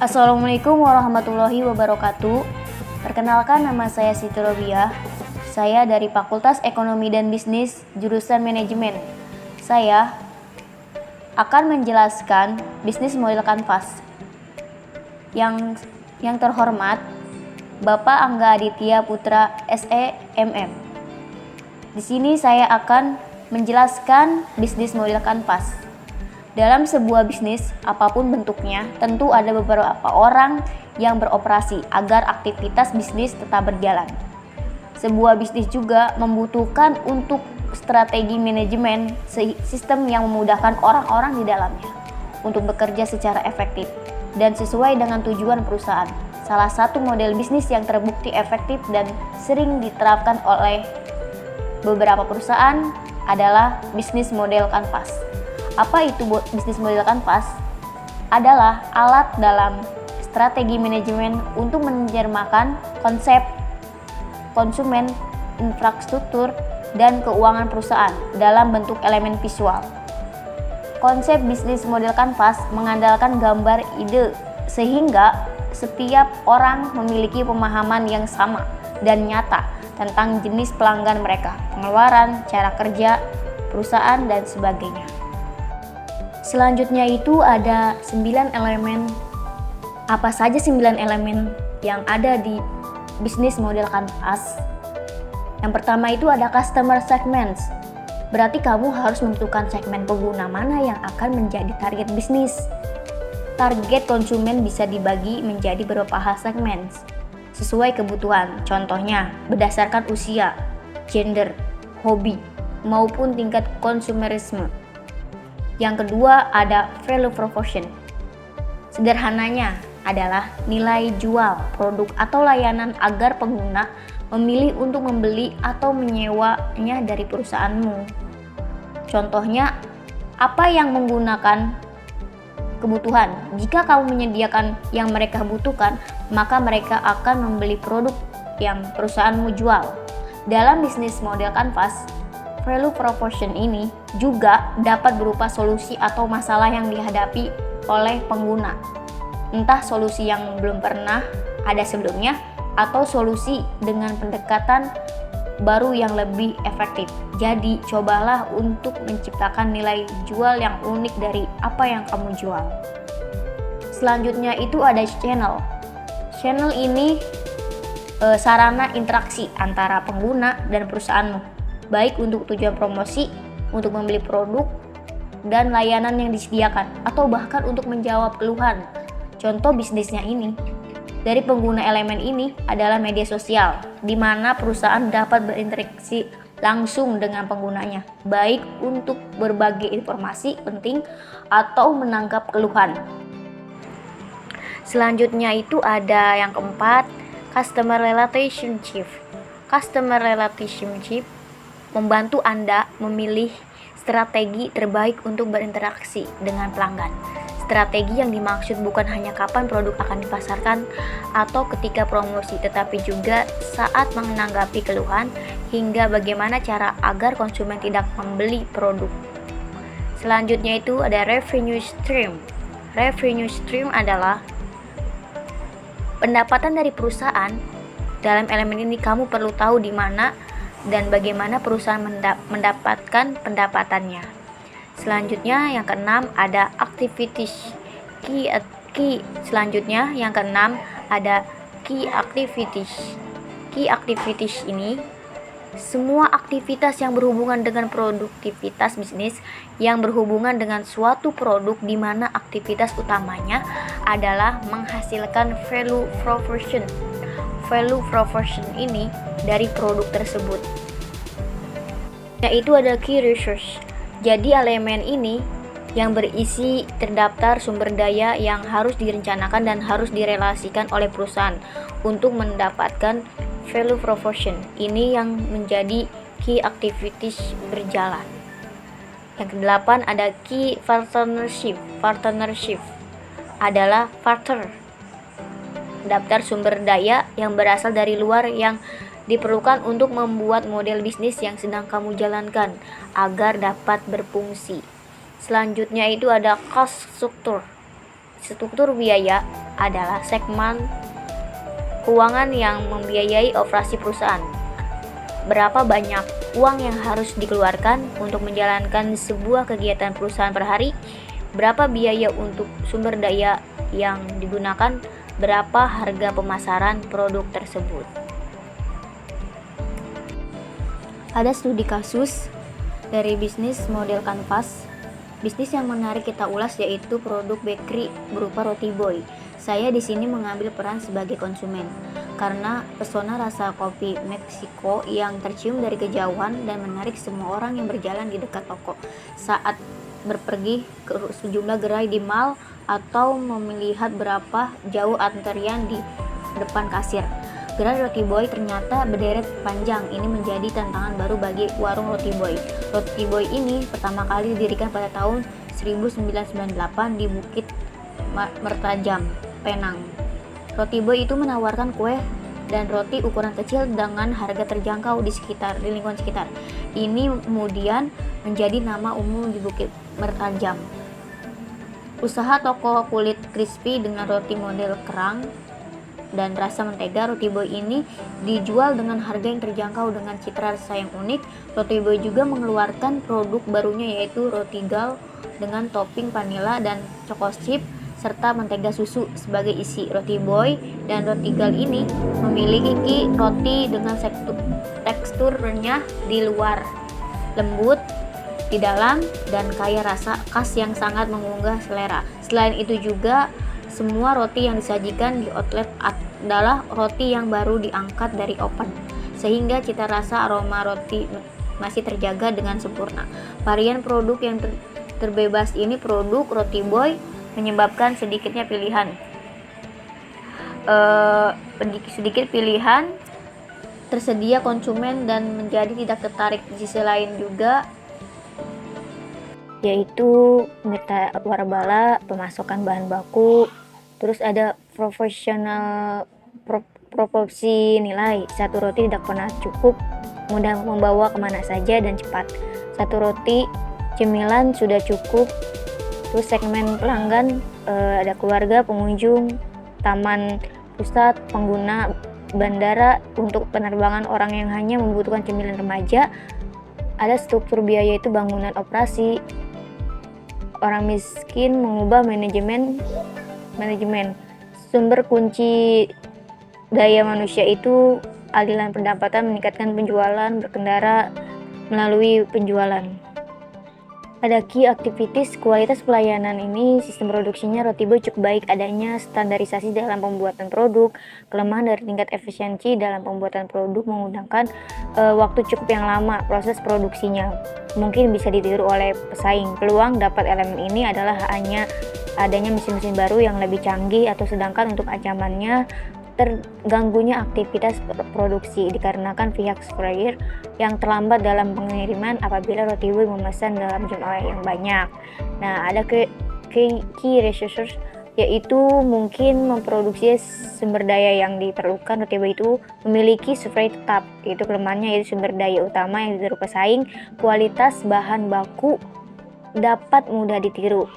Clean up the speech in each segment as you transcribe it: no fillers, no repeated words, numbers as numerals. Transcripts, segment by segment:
Assalamualaikum warahmatullahi wabarakatuh. Perkenalkan, nama saya Siti Robiah. Saya dari Fakultas Ekonomi dan Bisnis, jurusan Manajemen. Saya akan menjelaskan bisnis model kanvas. Yang terhormat, Bapak Angga Aditya Putra SEMM. Di sini saya akan menjelaskan bisnis model kanvas. Dalam sebuah bisnis, apapun bentuknya, tentu ada beberapa orang yang beroperasi agar aktivitas bisnis tetap berjalan. Sebuah bisnis juga membutuhkan untuk strategi manajemen, sistem yang memudahkan orang-orang di dalamnya untuk bekerja secara efektif dan sesuai dengan tujuan perusahaan. Salah satu model bisnis yang terbukti efektif dan sering diterapkan oleh beberapa perusahaan adalah bisnis model kanvas. Apa itu bisnis model kanvas? Adalah alat dalam strategi manajemen untuk menjermakan konsep konsumen, infrastruktur, dan keuangan perusahaan dalam bentuk elemen visual. Konsep bisnis model kanvas mengandalkan gambar ide sehingga setiap orang memiliki pemahaman yang sama dan nyata tentang jenis pelanggan mereka, pengeluaran, cara kerja perusahaan, dan sebagainya. Selanjutnya itu ada 9 elemen. Apa saja 9 elemen yang ada di bisnis model kanvas? Yang pertama itu ada customer segments. Berarti kamu harus menentukan segmen pengguna mana yang akan menjadi target bisnis. Target konsumen bisa dibagi menjadi beberapa segmen sesuai kebutuhan. Contohnya berdasarkan usia, gender, hobi, maupun tingkat konsumerisme. Yang kedua ada value proposition. Sederhananya adalah nilai jual produk atau layanan agar pengguna memilih untuk membeli atau menyewanya dari perusahaanmu. Contohnya, apa yang menggunakan kebutuhan. Jika kamu menyediakan yang mereka butuhkan, maka mereka akan membeli produk yang perusahaanmu jual. Dalam bisnis model kanvas, value proposition ini juga dapat berupa solusi atau masalah yang dihadapi oleh pengguna. Entah solusi yang belum pernah ada sebelumnya atau solusi dengan pendekatan baru yang lebih efektif. Jadi, cobalah untuk menciptakan nilai jual yang unik dari apa yang kamu jual. Selanjutnya itu ada channel. Channel ini sarana interaksi antara pengguna dan perusahaanmu, baik untuk tujuan promosi, untuk membeli produk dan layanan yang disediakan, atau bahkan untuk menjawab keluhan. Contoh bisnisnya ini dari pengguna elemen ini adalah media sosial, di mana perusahaan dapat berinteraksi langsung dengan penggunanya, baik untuk berbagi informasi penting atau menangkap keluhan. Selanjutnya itu ada yang keempat, customer relationship. Customer relationship membantu Anda memilih strategi terbaik untuk berinteraksi dengan pelanggan. Strategi yang dimaksud bukan hanya kapan produk akan dipasarkan atau ketika promosi, tetapi juga saat menanggapi keluhan hingga bagaimana cara agar konsumen tidak membeli produk. Selanjutnya itu ada revenue stream. Revenue stream adalah pendapatan dari perusahaan. Dalam elemen ini kamu perlu tahu di mana dan bagaimana perusahaan mendapatkan pendapatannya. Selanjutnya yang keenam ada activities key. Selanjutnya yang keenam ada key activities. Key activities ini semua aktivitas yang berhubungan dengan produktivitas bisnis yang berhubungan dengan suatu produk, di mana aktivitas utamanya adalah menghasilkan value proposition. Value proposition ini dari produk tersebut. Yaitu ada key resource. Jadi elemen ini yang berisi terdaftar sumber daya yang harus direncanakan dan harus direlasikan oleh perusahaan untuk mendapatkan value proposition. Ini yang menjadi key activities berjalan. Yang kedelapan ada key partnership. Partnership adalah partner, daftar sumber daya yang berasal dari luar yang diperlukan untuk membuat model bisnis yang sedang kamu jalankan agar dapat berfungsi. Selanjutnya itu ada cost struktur. Struktur biaya adalah segmen keuangan yang membiayai operasi perusahaan. Berapa banyak uang yang harus dikeluarkan untuk menjalankan sebuah kegiatan perusahaan per hari? Berapa biaya untuk sumber daya yang digunakan? Berapa harga pemasaran produk tersebut? Ada studi kasus dari bisnis model kanvas. Bisnis yang menarik kita ulas yaitu produk bakery berupa roti boy. Saya di sini mengambil peran sebagai konsumen karena pesona rasa kopi Meksiko yang tercium dari kejauhan dan menarik semua orang yang berjalan di dekat toko saat berpergi ke sejumlah gerai di mall atau melihat berapa jauh antrian di depan kasir. Gerai roti boy ternyata berderet panjang. Ini menjadi tantangan baru bagi warung roti boy. Roti boy ini pertama kali didirikan pada tahun 1998 di Bukit Mertajam, Penang. Roti boy itu menawarkan kue dan roti ukuran kecil dengan harga terjangkau di lingkungan sekitar. Ini kemudian menjadi nama umum di Bukit Mertajam. Usaha toko kulit crispy dengan roti model kerang dan rasa mentega, roti boy ini dijual dengan harga yang terjangkau dengan citra rasa yang unik. Roti boy juga mengeluarkan produk barunya yaitu roti gal dengan topping vanila dan choco chip serta mentega susu sebagai isi. Roti boy dan roti gal ini memiliki roti dengan tekstur renyah di luar, lembut di dalam, dan kaya rasa khas yang sangat menggugah selera. Selain itu juga semua roti yang disajikan di outlet adalah roti yang baru diangkat dari oven, sehingga cita rasa aroma roti masih terjaga dengan sempurna. Varian produk yang terbebas ini produk roti boy menyebabkan sedikit pilihan tersedia konsumen dan menjadi tidak tertarik. Di sisi lain juga yaitu meta warabala, pemasokan bahan baku, terus ada profesional proporsi nilai. Satu roti tidak pernah cukup, mudah membawa kemana saja dan cepat. Satu roti cemilan sudah cukup. Terus segmen pelanggan ada keluarga, pengunjung, taman pusat, pengguna, bandara untuk penerbangan orang yang hanya membutuhkan cemilan remaja. Ada struktur biaya itu bangunan operasi. Orang miskin mengubah manajemen. Sumber kunci daya manusia itu aliran pendapatan, meningkatkan penjualan, berkendara melalui penjualan. Pada key activities, kualitas pelayanan ini, sistem produksinya roti boy cukup baik, adanya standarisasi dalam pembuatan produk, kelemahan dari tingkat efisiensi dalam pembuatan produk menggunakan waktu cukup yang lama, proses produksinya mungkin bisa ditiru oleh pesaing. Peluang dapat elemen ini adalah hanya adanya mesin-mesin baru yang lebih canggih, atau sedangkan untuk ancamannya terganggunya aktivitas produksi dikarenakan pihak supplier yang terlambat dalam pengiriman apabila roti boy memesan dalam jumlah yang banyak. Nah, ada key resources yaitu mungkin memproduksi sumber daya yang diperlukan. Roti boy itu memiliki supply tetap, yaitu kelemahannya yaitu sumber daya utama yang ditiru pesaing. Kualitas bahan baku dapat mudah ditiru.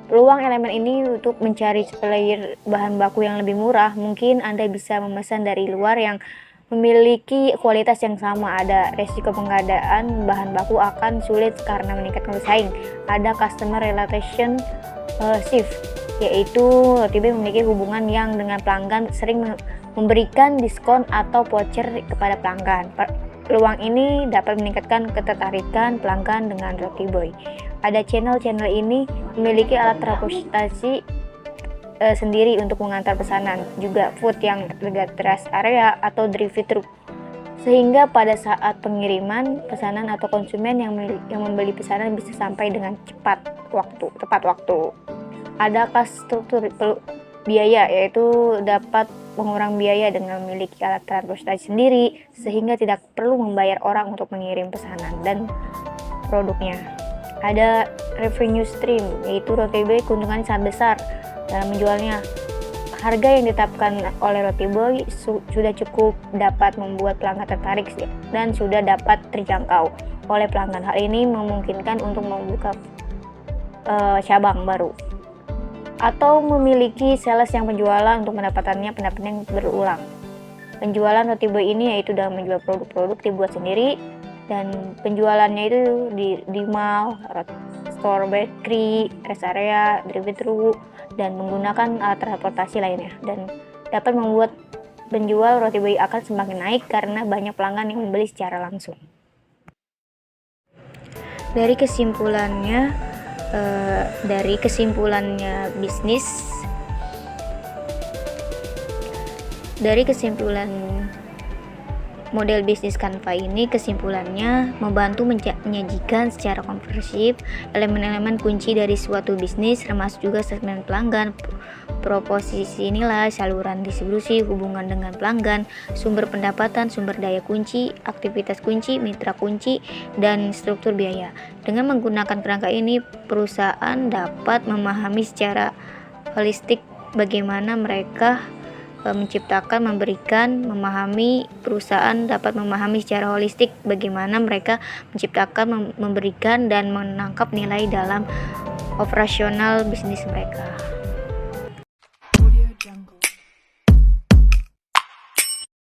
Peluang elemen ini untuk mencari supplier bahan baku yang lebih murah. Mungkin Anda bisa memesan dari luar yang memiliki kualitas yang sama. Ada resiko pengadaan bahan baku akan sulit karena meningkatkan pesaing. Ada customer relation shift, yaitu roti boy memiliki hubungan yang dengan pelanggan, sering memberikan diskon atau voucher kepada pelanggan. Peluang ini dapat meningkatkan ketertarikan pelanggan dengan roti boy. Ada channel ini memiliki alat transportasi sendiri untuk mengantar pesanan, juga food yang terdekat rest area atau drive thru, sehingga pada saat pengiriman pesanan atau konsumen yang membeli pesanan bisa sampai dengan tepat waktu. Ada struktur biaya, yaitu dapat mengurangi biaya dengan memiliki alat transportasi sendiri, sehingga tidak perlu membayar orang untuk mengirim pesanan dan produknya. Ada revenue stream, yaitu roti boy keuntungan sangat besar dalam menjualnya. Harga yang ditetapkan oleh roti boy sudah cukup dapat membuat pelanggan tertarik dan sudah dapat terjangkau oleh pelanggan. Hal ini memungkinkan untuk membuka cabang baru. atau memiliki sales yang penjualan untuk pendapatan yang berulang. Penjualan roti boy ini yaitu dalam menjual produk-produk dibuat sendiri, dan penjualannya itu di mall, store bakery, rest area, drive-thru, dan menggunakan alat transportasi lainnya, dan dapat membuat penjual roti boy akan semakin naik karena banyak pelanggan yang membeli secara langsung. Dari kesimpulan model bisnis Canva ini, kesimpulannya membantu menyajikan secara komprehensif elemen-elemen kunci dari suatu bisnis, termasuk juga segmen pelanggan, proposisi nilai, saluran distribusi, hubungan dengan pelanggan, sumber pendapatan, sumber daya kunci, aktivitas kunci, mitra kunci, dan struktur biaya. Dengan menggunakan kerangka ini, perusahaan dapat memahami secara holistik bagaimana mereka perusahaan dapat memahami secara holistik bagaimana mereka menciptakan, memberikan, dan menangkap nilai dalam operasional bisnis mereka.